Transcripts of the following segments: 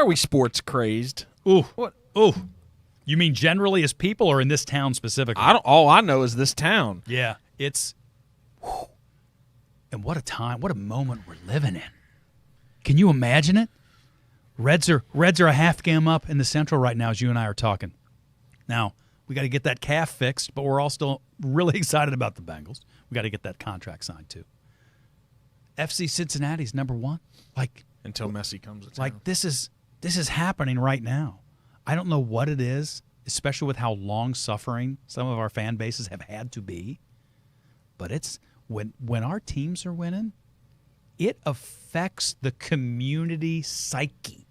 are we sports crazed? Ooh. What? Ooh. You mean generally as people or in this town specifically? All I know is this town. Yeah. It's whew. And what a time, what a moment we're living in. Can you imagine it? Reds are a half game up in the Central right now as you and I are talking. Now, we got to get that calf fixed, but we're all still really excited about the Bengals. We got to get that contract signed too. FC Cincinnati's number 1. Like until Messi comes to town. Like this is happening right now. I don't know what it is, especially with how long suffering some of our fan bases have had to be. But it's when our teams are winning, it affects the community psyche.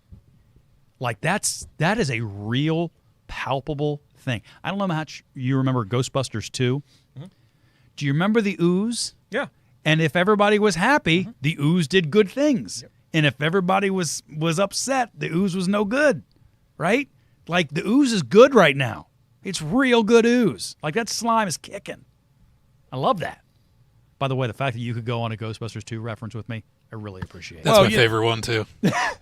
Like that is a real palpable thing. I don't know how much you remember Ghostbusters 2. Mm-hmm. Do you remember the ooze? Yeah. And if everybody was happy, the ooze did good things. Yep. And if everybody was upset, the ooze was no good, right? Like the ooze is good right now. It's real good ooze. Like that slime is kicking. I love that. By the way, the fact that you could go on a Ghostbusters 2 reference with me, I really appreciate it. That's my favorite one, too.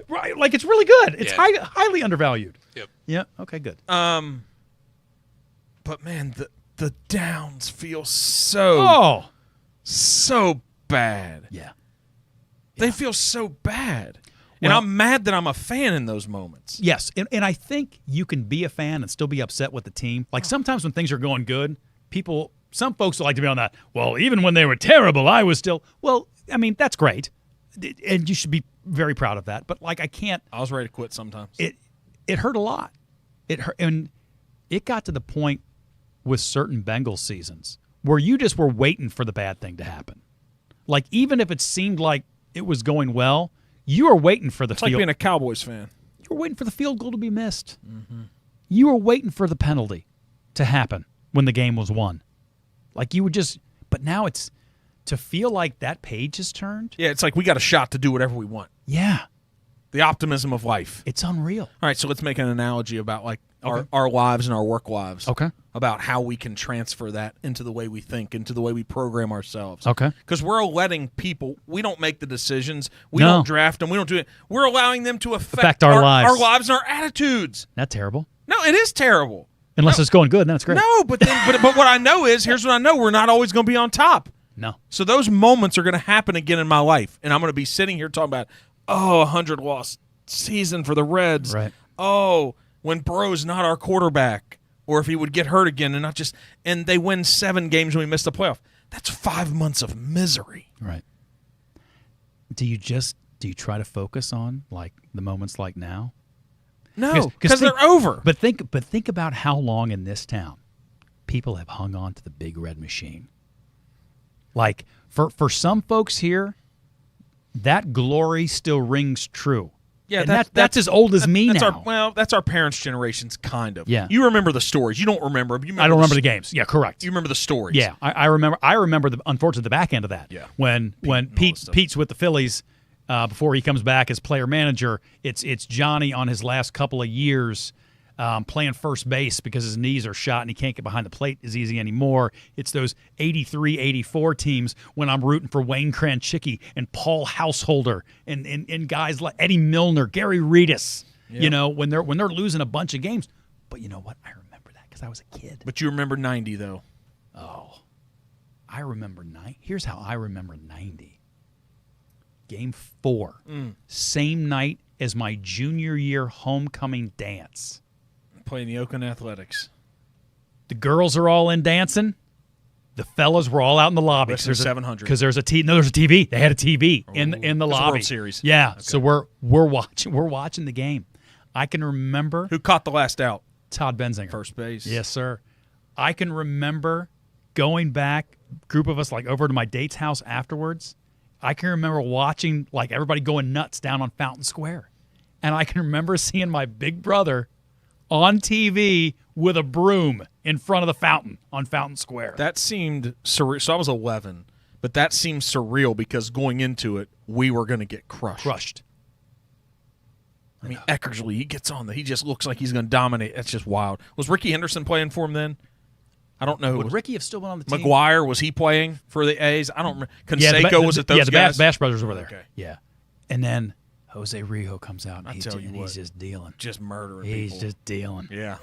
Right, like it's really good. It's highly undervalued. Yep. Yeah, okay, good. But, man, the downs feel so bad. Yeah. They feel so bad. And I'm mad that I'm a fan in those moments. Yes, and I think you can be a fan and still be upset with the team. Like sometimes when things are going good, some folks like to be on that, well, even when they were terrible, I was still, well, I mean, that's great. And you should be very proud of that. But, like, I was ready to quit sometimes. It hurt a lot. It hurt, and it got to the point with certain Bengals seasons where you just were waiting for the bad thing to happen. Like, even if it seemed like it was going well, you were waiting for the It's like being a Cowboys fan. You were waiting for the field goal to be missed. Mm-hmm. You were waiting for the penalty to happen when the game was won. Like you would just, but now it's to feel like that page has turned. Yeah, it's like we got a shot to do whatever we want. Yeah. The optimism of life. It's unreal. All right, so let's make an analogy about like our lives and our work lives. Okay. About how we can transfer that into the way we think, into the way we program ourselves. Okay. Because we're letting people, we don't make the decisions, we don't draft them, we don't do it. We're allowing them to affect our lives. Our lives and our attitudes. That's terrible. No, it is terrible. Unless it's going good, then it's great. No, but what I know is, here's what I know, we're not always going to be on top. No. So those moments are going to happen again in my life, and I'm going to be sitting here talking about, 100-loss season for the Reds. Right. Oh, when Burrow's not our quarterback, or if he would get hurt again and they win 7 games and we miss the playoff. That's 5 months of misery. Right. Do you try to focus on like the moments like now? No, because they're over. But think about how long in this town people have hung on to the big red machine. Like for some folks here, that glory still rings true. Yeah, and that's as old as me now. That's our parents' generations, kind of. Yeah. You remember the stories. You don't remember them. I don't remember the games. Yeah, correct. You remember the stories. Yeah, I remember. Unfortunately, the back end of that. Yeah. When Pete's with the Phillies before he comes back as player manager, it's Johnny on his last couple of years playing first base because his knees are shot and he can't get behind the plate as easy anymore. It's those 83, 84 teams when I'm rooting for Wayne Kranchicki and Paul Householder and guys like Eddie Milner, Gary Reedus, you know, when they're losing a bunch of games. But you know what? I remember that because I was a kid. But you remember 90, though. Oh, I remember 90. Here's how I remember 90. Game 4, same night as my junior year homecoming dance. Playing the Oakland Athletics. The girls are all in dancing. The fellas were all out in the lobby. There's 700. Because there's a TV. They had a TV in the lobby. World Series. Yeah. Okay. So we're watching the game. I can remember who caught the last out. Todd Benzinger, first base. Yes, sir. I can remember going back, group of us, like over to my date's house afterwards. I can remember watching like everybody going nuts down on Fountain Square, and I can remember seeing my big brother on TV with a broom in front of the fountain on Fountain Square. That seemed surreal. So I was 11, but that seemed surreal because going into it, we were going to get crushed. I mean, Eckersley, he gets on he just looks like he's going to dominate. That's just wild. Was Ricky Henderson playing for him then? I don't know. Would Ricky have still been on the team? McGuire, was he playing for the A's? I don't remember. Conseco was it those guys? The Bash Brothers were there. Okay. Yeah. And then, Jose Rijo comes out and I he's tell you what, just dealing. just murdering He's people. just dealing. Yeah.